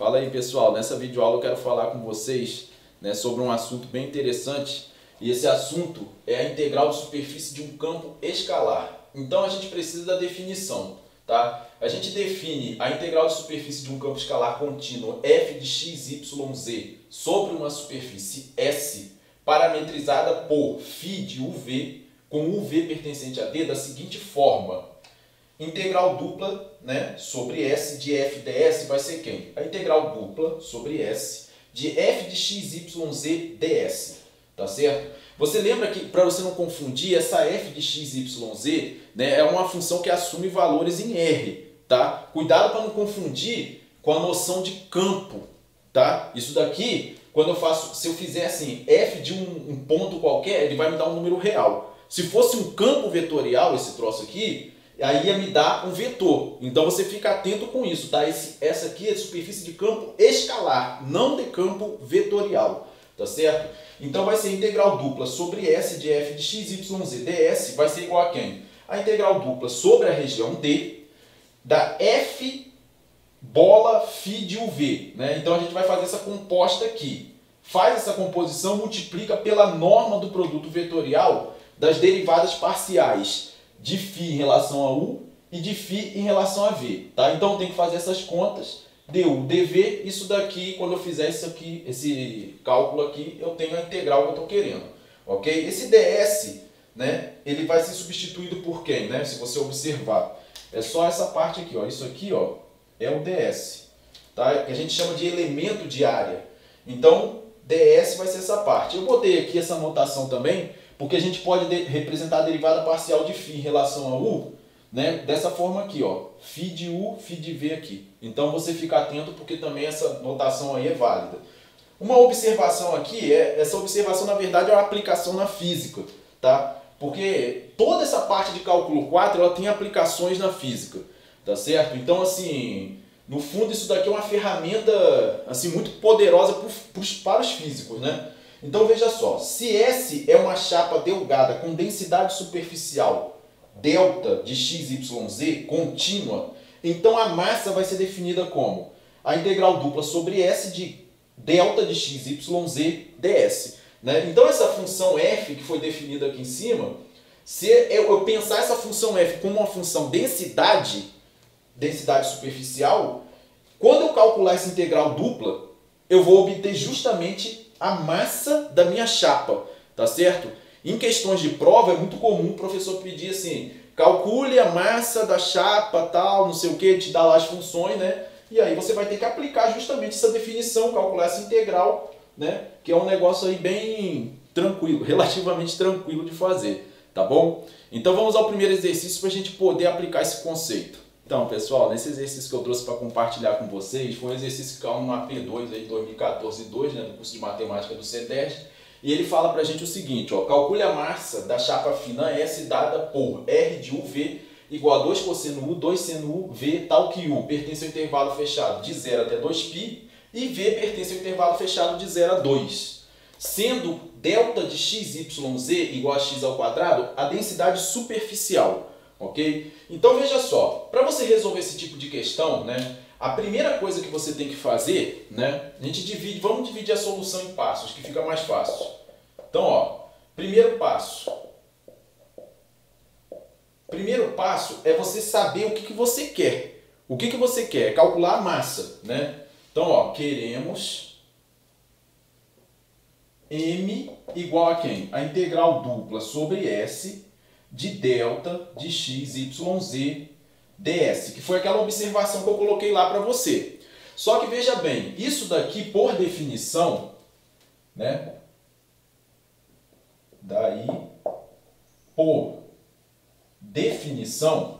Fala aí, pessoal, nessa videoaula eu quero falar com vocês, né, sobre um assunto bem interessante, e esse assunto é a integral de superfície de um campo escalar. Então a gente precisa da definição, tá? A gente define a integral de superfície de um campo escalar contínuo f de x, y, z sobre uma superfície S, parametrizada por φ de uv, com uv pertencente a d, da seguinte forma. Integral dupla, né, sobre S de f ds vai ser quem? A integral dupla sobre S de f de x, y, z ds. Tá certo? Você lembra que, para você não confundir, essa f de x, y, z, né, é uma função que assume valores em R. Tá? Cuidado para não confundir com a noção de campo. Tá? Isso daqui, quando eu faço, se eu fizer assim, f de um ponto qualquer, ele vai me dar um número real. Se fosse um campo vetorial, esse troço aqui, aí ia me dar um vetor. Então você fica atento com isso, tá? Essa aqui é superfície de campo escalar, não de campo vetorial, tá certo? Então vai ser integral dupla sobre S de f de x, y, z ds vai ser igual a quem? A integral dupla sobre a região D da f bola φ de uv, né? Então a gente vai fazer essa composta aqui. Faz essa composição, multiplica pela norma do produto vetorial das derivadas parciais de φ em relação a u e de φ em relação a v, tá? Então tem que fazer essas contas, du, dv, isso daqui, quando eu fizer isso aqui, esse cálculo aqui, eu tenho a integral que eu estou querendo, ok? Esse ds, né, ele vai ser substituído por quem, né? Se você observar, é só essa parte aqui, ó, isso aqui, ó, é o ds, tá? Que a gente chama de elemento de área. Então, ds vai ser essa parte. Eu botei aqui essa notação também, porque a gente pode representar a derivada parcial de φ em relação a u, né, dessa forma aqui, ó, φ de u, φ de v aqui. Então você fica atento porque também essa notação aí é válida. Uma observação aqui, essa observação na verdade é uma aplicação na física, tá? Porque toda essa parte de cálculo 4 ela tem aplicações na física, tá certo? Então assim, no fundo isso daqui é uma ferramenta assim, muito poderosa para os físicos, né? Então veja só, se S é uma chapa delgada com densidade superficial delta de x, y, z contínua, então a massa vai ser definida como a integral dupla sobre S de delta de x, y, z ds. Né? Então essa função f que foi definida aqui em cima, se eu pensar essa função f como uma função densidade superficial, quando eu calcular essa integral dupla, eu vou obter justamente a massa da minha chapa, tá certo? Em questões de prova é muito comum o professor pedir assim, calcule a massa da chapa, tal, não sei o que, te dá lá as funções, né? E aí você vai ter que aplicar justamente essa definição, calcular essa integral, né? Que é um negócio aí bem tranquilo, relativamente tranquilo de fazer, tá bom? Então vamos ao primeiro exercício para a gente poder aplicar esse conceito. Então, pessoal, nesse exercício que eu trouxe para compartilhar com vocês, foi um exercício que caiu no AP2 aí, 2014-2, né, do curso de matemática do CEDERJ, e ele fala para a gente o seguinte, ó, calcule a massa da chapa fina S dada por R de UV igual a 2 cosseno U, 2 seno U, V, tal que U pertence ao intervalo fechado de 0 até 2π e V pertence ao intervalo fechado de 0 a 2. Sendo delta de x, y, z igual a x ao quadrado, a densidade superficial. Ok? Então veja só, para você resolver esse tipo de questão, né, a primeira coisa que você tem que fazer, né, a gente divide, vamos dividir a solução em passos, que fica mais fácil. Então, ó, primeiro passo. Primeiro passo é você saber o que você quer. O que você quer? É calcular a massa, né? Então, ó, queremos m igual a quem? A integral dupla sobre S de delta de x, y, z ds, que foi aquela observação que eu coloquei lá para você. Só que veja bem, isso daqui por definição, né? Daí, por definição,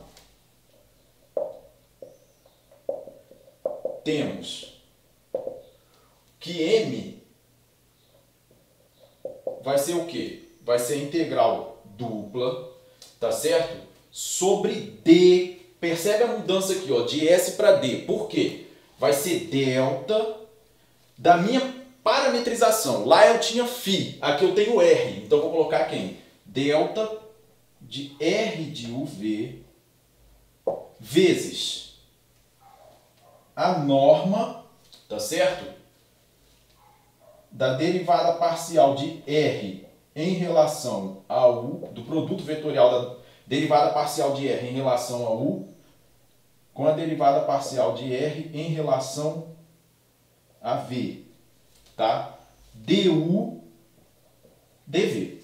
temos que m vai ser o quê? Vai ser a integral dupla, tá certo? Sobre D. Percebe a mudança aqui, ó, de S para D. Por quê? Vai ser delta da minha parametrização. Lá eu tinha φ, aqui eu tenho R. Então eu vou colocar quem? Delta de R de UV vezes a norma tá certo? Da derivada parcial de R em relação a U, do produto vetorial da derivada parcial de R em relação a U, com a derivada parcial de R em relação a V, tá? du dv.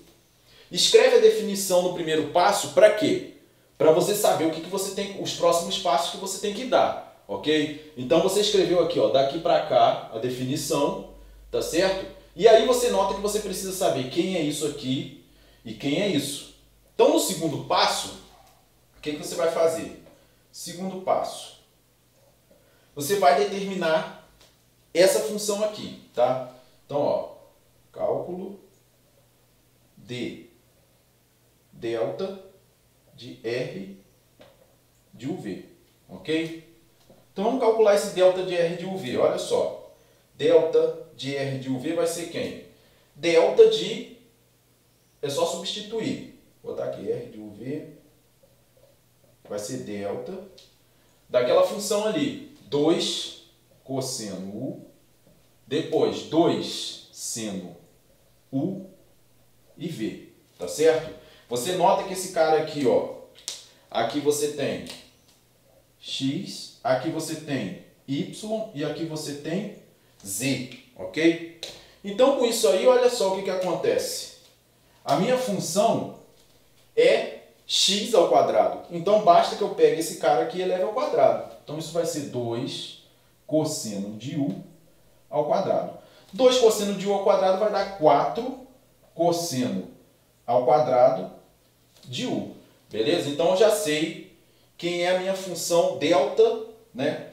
Escreve a definição no primeiro passo para quê? Para você saber o que você tem, os próximos passos que você tem que dar, ok? Então você escreveu aqui, ó, daqui para cá a definição, tá certo? E aí você nota que você precisa saber quem é isso aqui e quem é isso. Então no segundo passo, o que você vai fazer? Segundo passo, você vai determinar essa função aqui, tá? Então, ó, cálculo de delta de R de UV, ok? Então vamos calcular esse delta de R de UV, olha só. Delta de R de UV vai ser quem? Delta de, é só substituir, vou botar aqui R de UV, vai ser delta daquela função ali, 2 cosseno U, depois 2 seno U e V, tá certo? Você nota que esse cara aqui, ó, aqui você tem X, aqui você tem Y e aqui você tem Z, ok? Então com isso aí, olha só o que acontece. A minha função é x ao quadrado, então basta que eu pegue esse cara aqui e eleve ao quadrado. Então isso vai ser 2 cosseno de U ao quadrado. 2 cosseno de U ao quadrado vai dar 4 cosseno ao quadrado de U. Beleza? Então eu já sei quem é a minha função delta, né?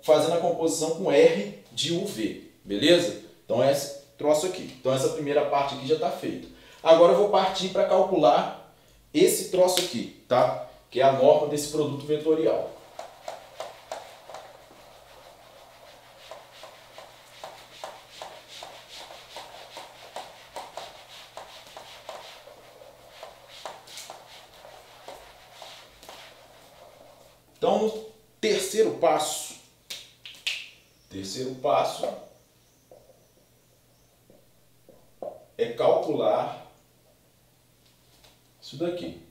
Fazendo a composição com R de UV. Beleza? Então é esse troço aqui. Então essa primeira parte aqui já está feita. Agora eu vou partir para calcular esse troço aqui, tá? Que é a norma desse produto vetorial. Então, no terceiro passo é calcular isso daqui,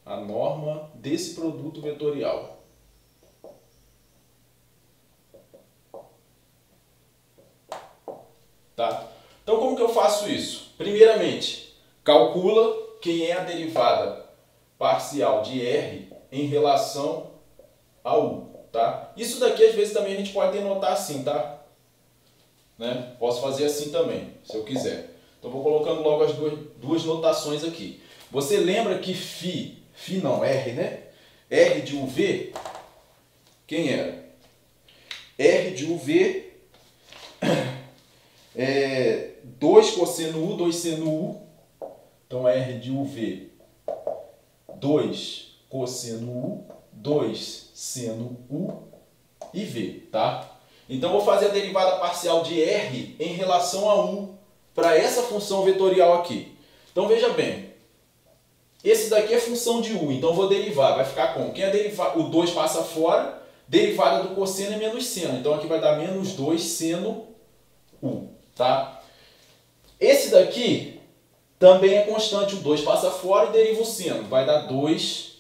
a norma desse produto vetorial. Tá? Então, como que eu faço isso? Primeiramente, calcula quem é a derivada parcial de R em relação a U, tá? Isso daqui, às vezes, também a gente pode denotar assim, tá? Né? Posso fazer assim também, se eu quiser. Então, vou colocando logo as duas notações aqui. Você lembra que R, né? R de UV, quem era? R de UV é 2 cosseno U, 2 seno U. Então, R de UV, 2 cosseno U, 2 seno U e V, tá? Então, vou fazer a derivada parcial de R em relação a U para essa função vetorial aqui. Então, veja bem. Esse daqui é função de U, então vou derivar. Vai ficar como? Quem é derivar? O 2 passa fora, derivada do cosseno é menos seno. Então, aqui vai dar menos 2 seno U, tá? Esse daqui também é constante. O 2 passa fora e deriva o seno. Vai dar 2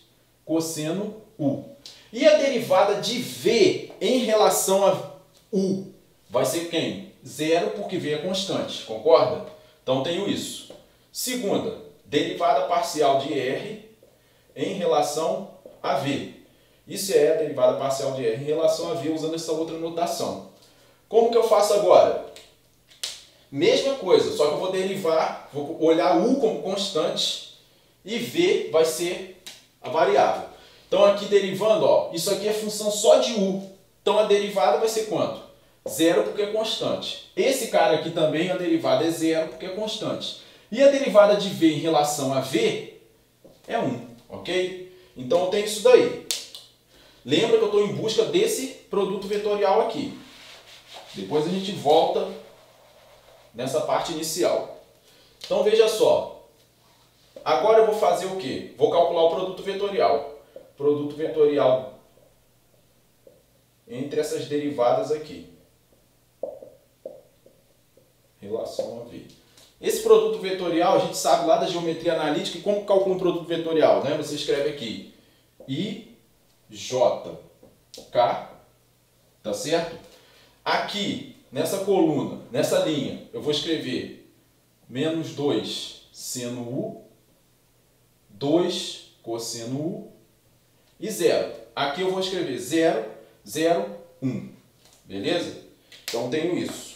cosseno U. E a derivada de V em relação a U vai ser quem? 0, porque V é constante, concorda? Então tenho isso. Segunda, derivada parcial de R em relação a V. Isso é a derivada parcial de R em relação a V usando essa outra notação. Como que eu faço agora? Mesma coisa, só que eu vou derivar, vou olhar U como constante e V vai ser a variável. Então aqui derivando, ó, isso aqui é função só de U. Então a derivada vai ser quanto? 0 porque é constante. Esse cara aqui também a derivada é 0 porque é constante. E a derivada de V em relação a V é 1, ok? Então eu tenho isso daí. Lembra que eu estou em busca desse produto vetorial aqui. Depois a gente volta nessa parte inicial. Então veja só. Agora eu vou fazer o quê? Vou calcular o produto vetorial. Produto vetorial entre essas derivadas aqui. relação a V. Esse produto vetorial, a gente sabe lá da geometria analítica e como calcula um produto vetorial, né? Você escreve aqui IJK, tá certo? Aqui, nessa coluna, nessa linha, eu vou escrever menos 2 seno U, 2 cosseno U e 0. Aqui eu vou escrever 0, 0, 1. Beleza? Então tenho isso.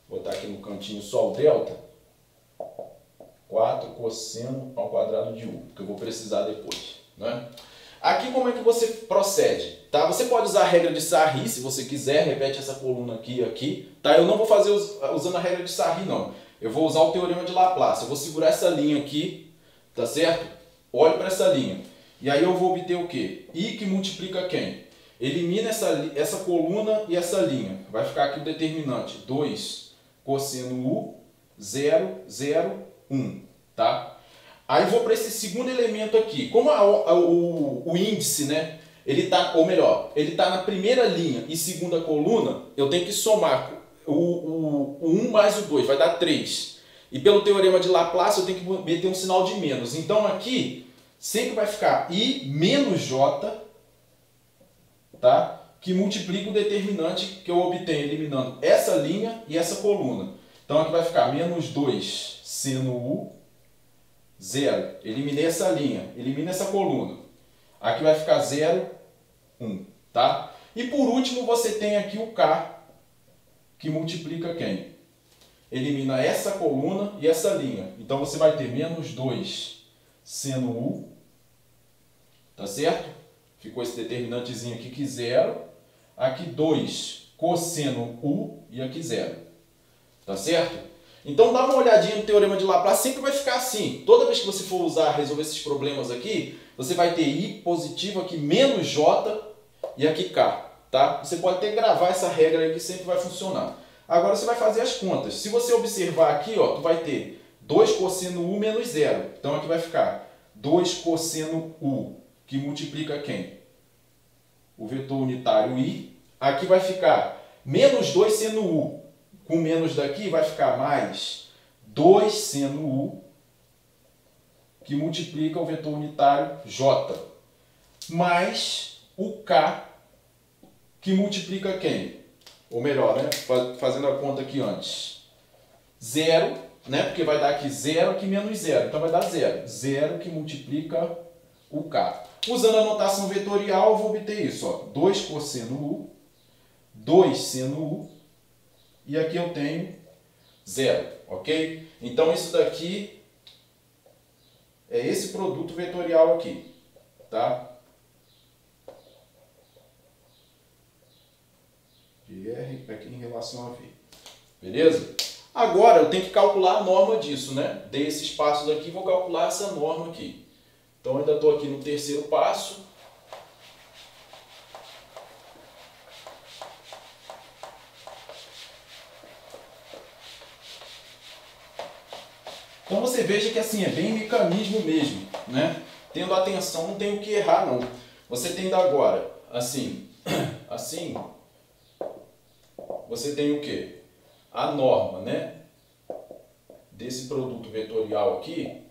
Vou botar aqui no cantinho só o delta. 4 cosseno ao quadrado de U, que eu vou precisar depois, né? Aqui como é que você procede? Tá? Você pode usar a regra de Sarri, se você quiser, repete essa coluna aqui e aqui. Tá? Eu não vou fazer usando a regra de Sarri, não. Eu vou usar o teorema de Laplace. Eu vou segurar essa linha aqui, tá certo? Olhe para essa linha. E aí eu vou obter o quê? I que multiplica quem? Elimina essa coluna e essa linha. Vai ficar aqui o determinante. 2 cosseno U, 0, 0, 1. Tá? Aí vou para esse segundo elemento aqui. Como o índice, né? Ele tá, ou melhor, ele está na primeira linha e segunda coluna, eu tenho que somar o 1 mais o 2, vai dar 3. E pelo teorema de Laplace eu tenho que meter um sinal de menos. Então aqui sempre vai ficar I menos J, tá? Que multiplica o determinante que eu obtenho eliminando essa linha e essa coluna. Então aqui vai ficar menos 2 seno U, 0. Eliminei essa linha, elimina essa coluna. Aqui vai ficar 0, 1. Tá? E por último você tem aqui o K, que multiplica quem? Elimina essa coluna e essa linha. Então você vai ter menos 2 seno U, tá certo? Ficou esse determinantezinho aqui que 0. Aqui 2 cosseno U e aqui 0. Tá certo? Então dá uma olhadinha no teorema de Laplace, sempre vai ficar assim. Toda vez que você for resolver esses problemas aqui, você vai ter I positivo aqui menos J e aqui K. Tá? Você pode até gravar essa regra aí que sempre vai funcionar. Agora você vai fazer as contas. Se você observar aqui, ó, tu vai ter 2 cosseno U menos 0. Então aqui vai ficar 2 cosseno U, que multiplica quem? O vetor unitário I. Aqui vai ficar menos 2 seno U. Com menos daqui vai ficar mais 2 seno U, que multiplica o vetor unitário J. Mais o K, que multiplica quem? Ou melhor, né? Fazendo a conta aqui antes. 0, né? Porque vai dar aqui 0, aqui menos 0. Então vai dar 0. 0 que multiplica o K. Usando a notação vetorial, eu vou obter isso. Ó. 2 cosseno U, 2 seno U, e aqui eu tenho 0. Ok? Então isso daqui é esse produto vetorial aqui. Tá? De R aqui em relação a V. Beleza? Agora eu tenho que calcular a norma disso, né? Dei esses passos aqui, vou calcular essa norma aqui. Então ainda estou aqui no terceiro passo. Então você veja que assim é bem mecanismo mesmo, né? Tendo atenção, não tem o que errar não. Você tendo agora, assim, assim, você tem o quê? A norma, né? Desse produto vetorial aqui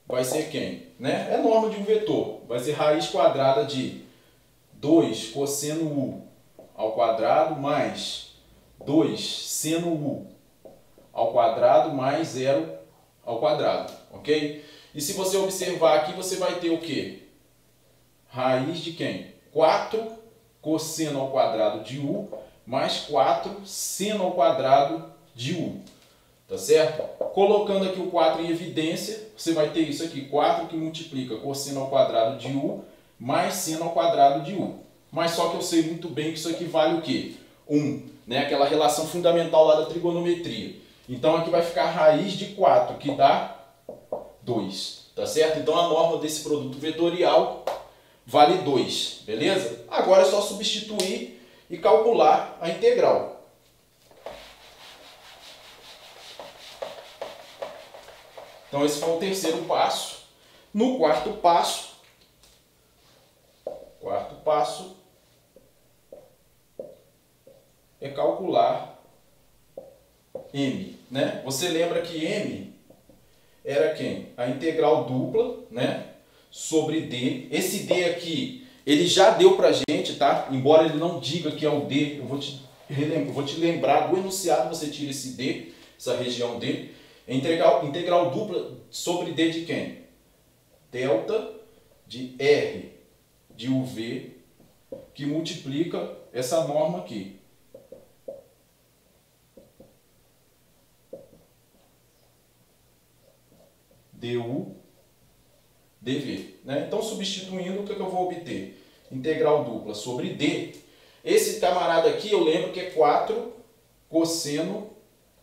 vai ser quem? Né? É a norma de um vetor. Vai ser raiz quadrada de 2 cosseno U ao quadrado mais 2 seno U ao quadrado mais 0 ao quadrado, ok? E se você observar aqui, você vai ter o quê? Raiz de quem? 4 cosseno ao quadrado de U mais 4 seno ao quadrado de U. Tá certo? Colocando aqui o 4 em evidência, você vai ter isso aqui, 4 que multiplica cosseno ao quadrado de U mais seno ao quadrado de U. Mas só que eu sei muito bem que isso aqui vale o quê? 1, né? Aquela relação fundamental lá da trigonometria. Então aqui vai ficar a raiz de 4, que dá 2, tá certo? Então a norma desse produto vetorial vale 2, beleza? Agora é só substituir e calcular a integral. Então esse foi o terceiro passo. No quarto passo é calcular m, né? Você lembra que m era quem? A integral dupla, né? Sobre d. Esse d aqui, ele já deu pra gente, tá? Embora ele não diga que é o d, eu vou te lembrar do enunciado, você tira esse d, essa região d. Integral dupla sobre d de quem? Delta de r de uv, que multiplica essa norma aqui. du dv. Né? Então, substituindo, o que eu vou obter? Integral dupla sobre d. Esse camarada aqui, eu lembro que é 4 cosseno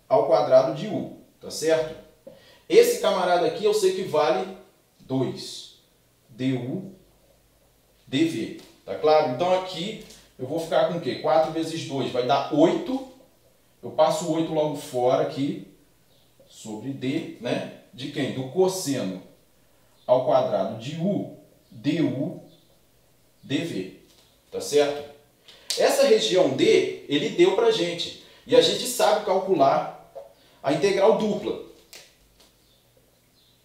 ao quadrado de u. Tá certo? Esse camarada aqui, eu sei que vale 2. du dv. Tá claro? Então, aqui, eu vou ficar com o quê? 4 vezes 2 vai dar 8. Eu passo o 8 logo fora aqui. Sobre d, né? De quem? Do cosseno ao quadrado de u, du dv. Tá certo? Essa região d, ele deu pra gente. E a gente sabe calcular a integral dupla.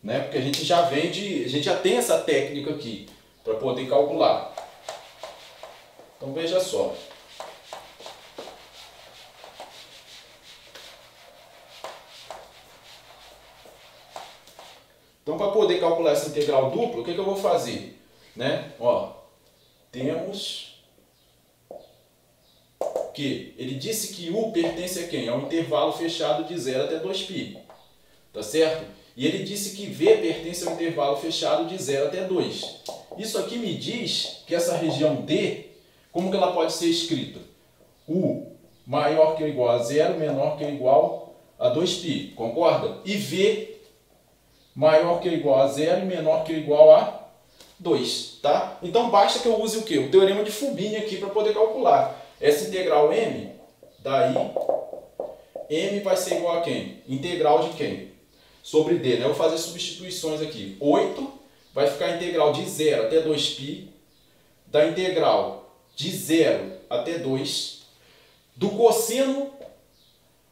Né? Porque a gente já tem essa técnica aqui para poder calcular. Então veja só. Então, para poder calcular essa integral dupla, o que eu vou fazer? Né? Ó, temos que ele disse que u pertence a quem? Ao intervalo fechado de 0 até 2π. Tá certo? E ele disse que v pertence ao intervalo fechado de 0 até 2. Isso aqui me diz que essa região D, como que ela pode ser escrita? U maior que ou igual a 0, menor que ou igual a 2π. Concorda? E v maior que ou igual a 0 e menor que ou igual a 2, tá? Então basta que eu use o quê? O teorema de Fubini aqui para poder calcular. Essa integral m, daí m vai ser igual a quem? Integral de quem? Sobre d, né? Eu vou fazer substituições aqui. 8 vai ficar a integral de 0 até 2π, da integral de 0 até 2, do cosseno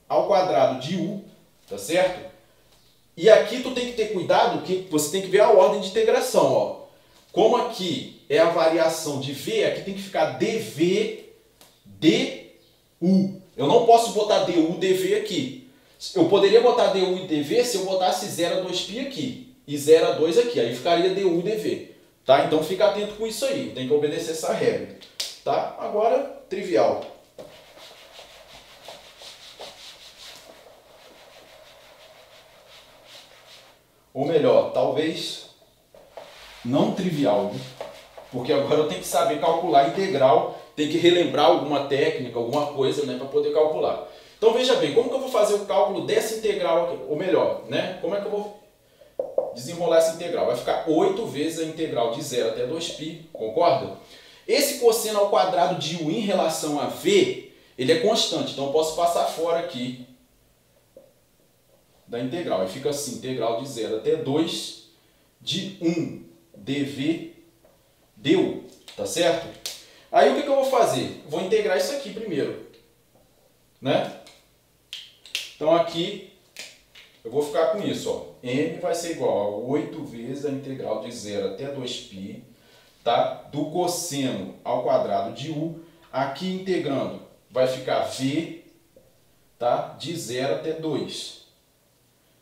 ao quadrado de u, tá certo? E aqui tu tem que ter cuidado que você tem que ver a ordem de integração, ó. Como aqui é a variação de v, aqui tem que ficar dv du. Eu não posso botar du dv aqui. Eu poderia botar du e dv se eu botasse 0 a 2π aqui e 0 a 2 aqui, aí ficaria du dv, tá? Então fica atento com isso aí, tem que obedecer essa regra, tá? Agora, trivial. Ou melhor, talvez não trivial, né? Porque agora eu tenho que saber calcular a integral, tem que relembrar alguma técnica, alguma coisa, né, para poder calcular. Então veja bem, como que eu vou fazer o cálculo dessa integral aqui? Ou melhor, né, como é que eu vou desenrolar essa integral? Vai ficar 8 vezes a integral de 0 até 2π, concorda? Esse cosseno ao quadrado de u em relação a v, ele é constante, então eu posso passar fora aqui da integral. Aí fica assim, integral de 0 até 2 de 1 dv du, tá certo? Aí o que eu vou fazer? Vou integrar isso aqui primeiro, né? Então aqui eu vou ficar com isso, ó. M vai ser igual a 8 vezes a integral de 0 até 2π, tá? Do cosseno ao quadrado de u. Aqui integrando vai ficar v, tá? De 0 até 2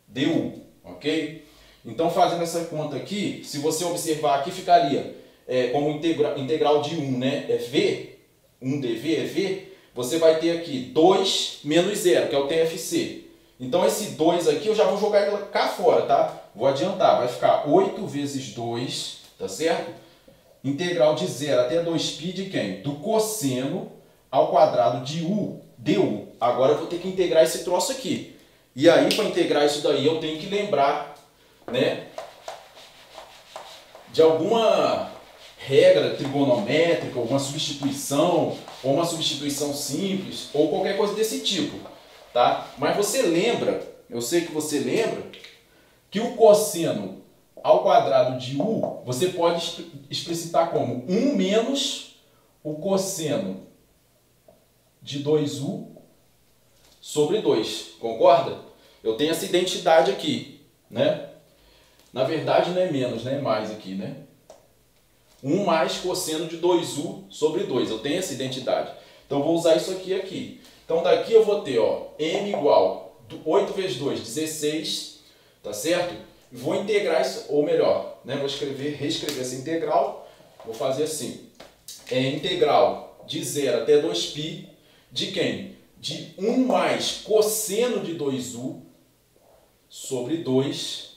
du, ok? Então, fazendo essa conta aqui, se você observar aqui, ficaria como integral de 1, né? É v, 1 dv é v, você vai ter aqui 2 menos 0, que é o TFC. Então, esse 2 aqui eu já vou jogar ele cá fora, tá? Vou adiantar, vai ficar 8 vezes 2, tá certo? Integral de 0 até 2π de quem? Do cosseno ao quadrado de u, du. Agora eu vou ter que integrar esse troço aqui. E aí, para integrar isso daí, eu tenho que lembrar, né, de alguma regra trigonométrica, alguma substituição, ou uma substituição simples, ou qualquer coisa desse tipo, tá? Mas você lembra, eu sei que você lembra, que o cosseno ao quadrado de u, você pode explicitar como 1 menos o cosseno de 2u sobre 2. Concorda? Eu tenho essa identidade aqui, né? Na verdade não é menos, né? É mais aqui, né? 1 mais cosseno de 2u sobre 2. Eu tenho essa identidade. Então eu vou usar isso aqui. Então daqui eu vou ter, ó, m igual 8 vezes 2, 16, tá certo? Vou integrar isso, ou melhor, né? Vou reescrever essa integral. Vou fazer assim. É integral de 0 até 2π de quem? De 1 mais cosseno de 2u sobre 2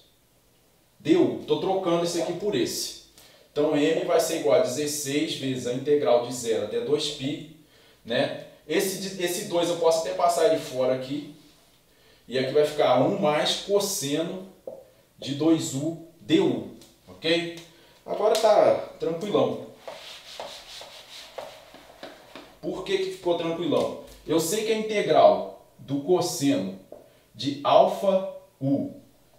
du. Estou trocando esse aqui por esse. Então m vai ser igual a 16 vezes a integral de 0 até 2π, né? Esse 2 eu posso até passar ele fora aqui. E aqui vai ficar 1 mais cosseno de 2u du, ok? Agora tá tranquilão. Por que ficou tranquilão? Eu sei que a integral do cosseno de alfa u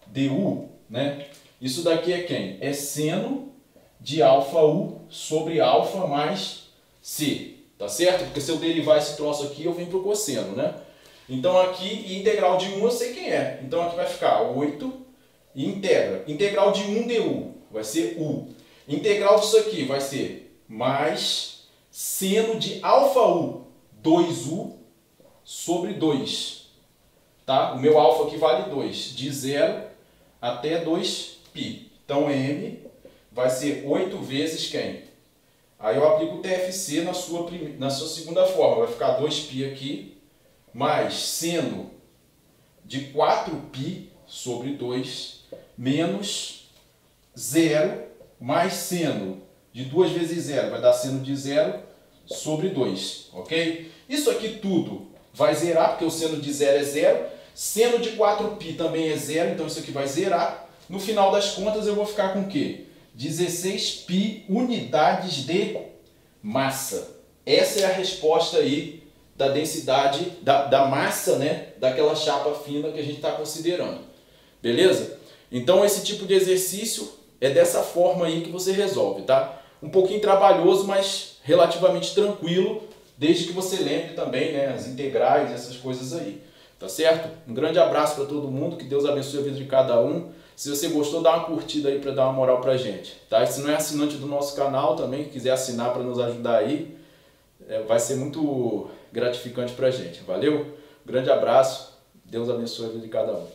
du, né? Isso daqui é quem? É seno de alfa u sobre alfa mais c, tá certo? Porque se eu derivar esse troço aqui, eu venho para o cosseno, né? Então aqui, integral de 1 eu sei quem é. Então aqui vai ficar 8 e integra. Integral de 1 du vai ser u. Integral disso aqui vai ser mais seno de alfa u 2u sobre 2. Tá? O meu alfa aqui vale 2, de 0 até 2π. Então m vai ser 8 vezes quem? Aí eu aplico o TFC na sua segunda forma. Vai ficar 2π aqui, mais seno de 4π sobre 2, menos 0, mais seno de 2 vezes 0, vai dar seno de 0 sobre 2, ok? Isso aqui tudo vai zerar, porque o seno de 0 é 0, seno de 4π também é 0, então isso aqui vai zerar. No final das contas eu vou ficar com o quê? 16π unidades de massa. Essa é a resposta aí da densidade, da massa, né, daquela chapa fina que a gente está considerando. Beleza? Então esse tipo de exercício é dessa forma aí que você resolve, tá? Um pouquinho trabalhoso, mas relativamente tranquilo, desde que você lembre também, né, as integrais, essas coisas aí. Tá certo? Um grande abraço para todo mundo, que Deus abençoe a vida de cada um. Se você gostou, dá uma curtida aí para dar uma moral pra gente, tá? E se não é assinante do nosso canal também, quiser assinar para nos ajudar aí, vai ser muito gratificante pra gente. Valeu? Grande abraço. Deus abençoe a vida de cada um.